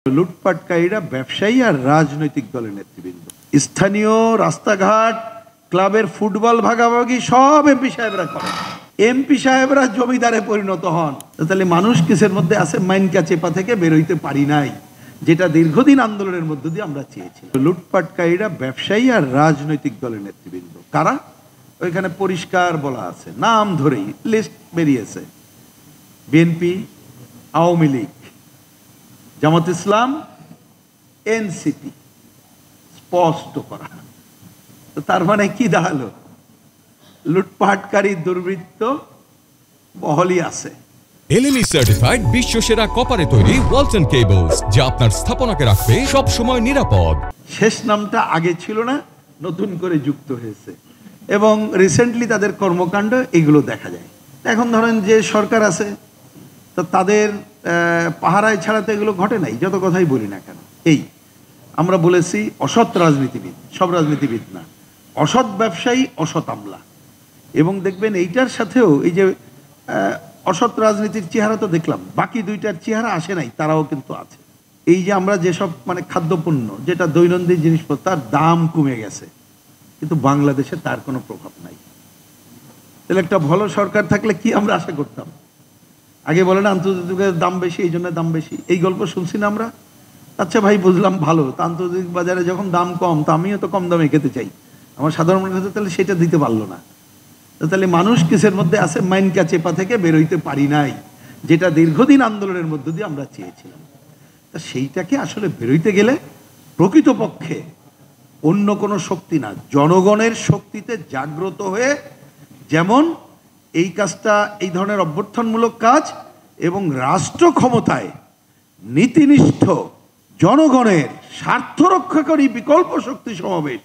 লুটপাটকারীরা ব্যবসায়ী আর রাজনৈতিক দলের নেতৃবৃন্দ, স্থানীয় রাস্তাঘাট, ক্লাবের ফুটবল ভাগাভাগি সব এমপি সাহেবরা করেন। এমপি সাহেবরা জমিদারে পরিণত হন। তাহলে মানুষ কিসের মধ্যে আছে? মাইনকা চেপা থেকে বেরোইতে পারি নাই, যেটা দীর্ঘদিন আন্দোলনের মধ্য দিয়ে আমরা চেয়েছি। লুটপাটকারীরা ব্যবসায়ী আর রাজনৈতিক দলের নেতৃবৃন্দ কারা? ওইখানে পরিষ্কার বলা আছে, নাম ধরেই লিস্ট বেরিয়েছে। বিএনপি, আওয়ামী লীগ, জামাত ইসলাম, এনসিপি, স্পষ্ট করা। তো তার মানে কি দাঁড়ালো? লুটপাটকারী দুর্বৃত্ত বহলই আছে। এলএমই সার্টিফাইড বিশ্ব সেরা কপারে তৈরি ওয়ালটন কেবলস, যা আপনার স্থাপনাকে রাখবে সব সময় নিরাপদ। শেষ নামটা আগে ছিল না, নতুন করে যুক্ত হয়েছে এবং রিসেন্টলি তাদের কর্মকাণ্ড এগুলো দেখা যায়। এখন ধরেন যে সরকার আছে, তো তাদের পাহারায় ছাড়া তো এগুলো ঘটে নাই, যত কথাই বলি না কেন। এই আমরা বলেছি অসৎ রাজনীতিবিদ, সব রাজনীতিবিদ না, অসৎ ব্যবসায়ী, অসৎ আমলা। এবং দেখবেন এইটার সাথেও এই যে অসৎ রাজনীতির চেহারা তো দেখলাম, বাকি দুইটার চেহারা আসে নাই, তারাও কিন্তু আছে। এই যে আমরা যেসব খাদ্যপণ্য, যেটা দৈনন্দিন জিনিসপত্র, তার দাম কমে গেছে, কিন্তু বাংলাদেশে তার কোনো প্রভাব নাই। তাহলে একটা ভালো সরকার থাকলে কি আমরা আশা করতাম? আগে বলে না আন্তর্জাতিক দাম বেশি, এই জন্য দাম বেশি, এই গল্প শুনছি না আমরা। আচ্ছা ভাই, বুঝলাম ভালো, তা আন্তর্জাতিক বাজারে যখন দাম কম, তা আমিও তো কম দামে খেতে চাই, আমার সাধারণ মানুষ তাহলে সেটা দিতে পারলো না। তাহলে মানুষ কিসের মধ্যে আছে? মাইনকা চেপা থেকে বেরোইতে পারি নাই, যেটা দীর্ঘদিন আন্দোলনের মধ্য দিয়ে আমরা চেয়েছিলাম। তা সেইটাকে আসলে বেরোইতে গেলে প্রকৃতপক্ষে অন্য কোনো শক্তি না, জনগণের শক্তিতে জাগ্রত হয়ে, যেমন এই কাজটা, এই ধরনের অভ্যর্থনমূলক কাজ এবং রাষ্ট্র ক্ষমতায় নীতিনিষ্ঠ জনগণের স্বার্থ রক্ষাকারী বিকল্প শক্তি সমাবেশ,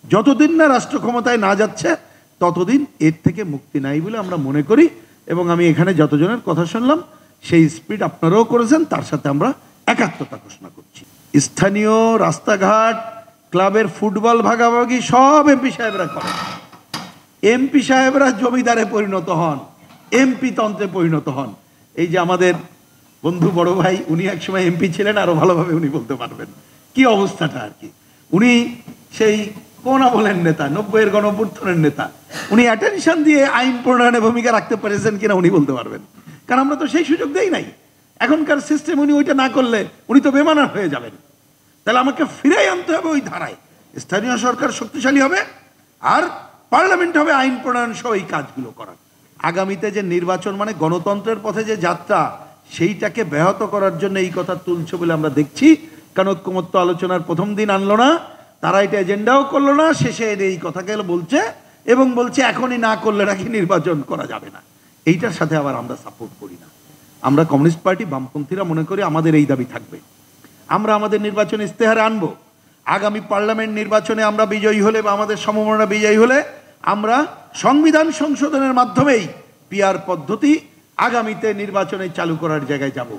যতদিন না রাষ্ট্র ক্ষমতায় না যাচ্ছে ততদিন এর থেকে মুক্তি নাই বলে আমরা মনে করি। এবং আমি এখানে যতজনের কথা শুনলাম, সেই স্পিড আপনারাও করেছেন, তার সাথে আমরা একাত্মতা ঘোষণা করছি। স্থানীয় রাস্তাঘাট, ক্লাবের ফুটবল ভাগাভাগি সব এমপি সাহেবরা করেন। এমপি সাহেবরা জমিদারে পরিণত হন, এমপি তন্ত্রে পরিণত হন। এই যে আমাদের বন্ধু বড় ভাই, উনি একসময় এমপি ছিলেন, আরো ভালোভাবে উনি বলতে পারবেন কি অবস্থাটা আর কি। উনি সেই কোন আমলের নেতা, 90-এর গণঅভ্যুত্থানের নেতা, উনি অ্যাটেনশন দিয়ে আইন প্রণয়নে ভূমিকা রাখতে পেরেছেন কিনা উনি বলতে পারবেন, কারণ আমরা তো সেই সুযোগ দেই নাই। এখনকার সিস্টেম উনি ওইটা না করলে উনি তো বেমানার হয়ে যাবেন। তাহলে আমাকে ফিরে আনতে হবে ওই ধারায়। স্থানীয় সরকার শক্তিশালী হবে আর পার্লামেন্ট হবে আইন প্রণয়ন সহ এই কাজগুলো করার। আগামীতে যে নির্বাচন মানে গণতন্ত্রের পথে যে যাত্রা, সেইটাকে ব্যাহত করার জন্য এই কথা তুলছে বলে আমরা দেখছি। কারণ ঐক্যমত্য আলোচনার প্রথম দিন আনলো না, তারা এটা এজেন্ডাও করলো না, শেষে এই কথাকে বলছে এবং বলছে এখনই না করলে নাকি নির্বাচন করা যাবে না। এইটার সাথে আবার আমরা সাপোর্ট করি না। আমরা কমিউনিস্ট পার্টি, বামপন্থীরা মনে করি আমাদের এই দাবি থাকবে। আমরা আমাদের নির্বাচন ইস্তেহারে আনবো, আগামী পার্লামেন্ট নির্বাচনে আমরা বিজয়ী হলে বা আমাদের সমমনা বিজয়ী হলে আমরা সংবিধান সংশোধনের মাধ্যমেই পিআর পদ্ধতি আগামীতে নির্বাচনে চালু করার জায়গায় যাব।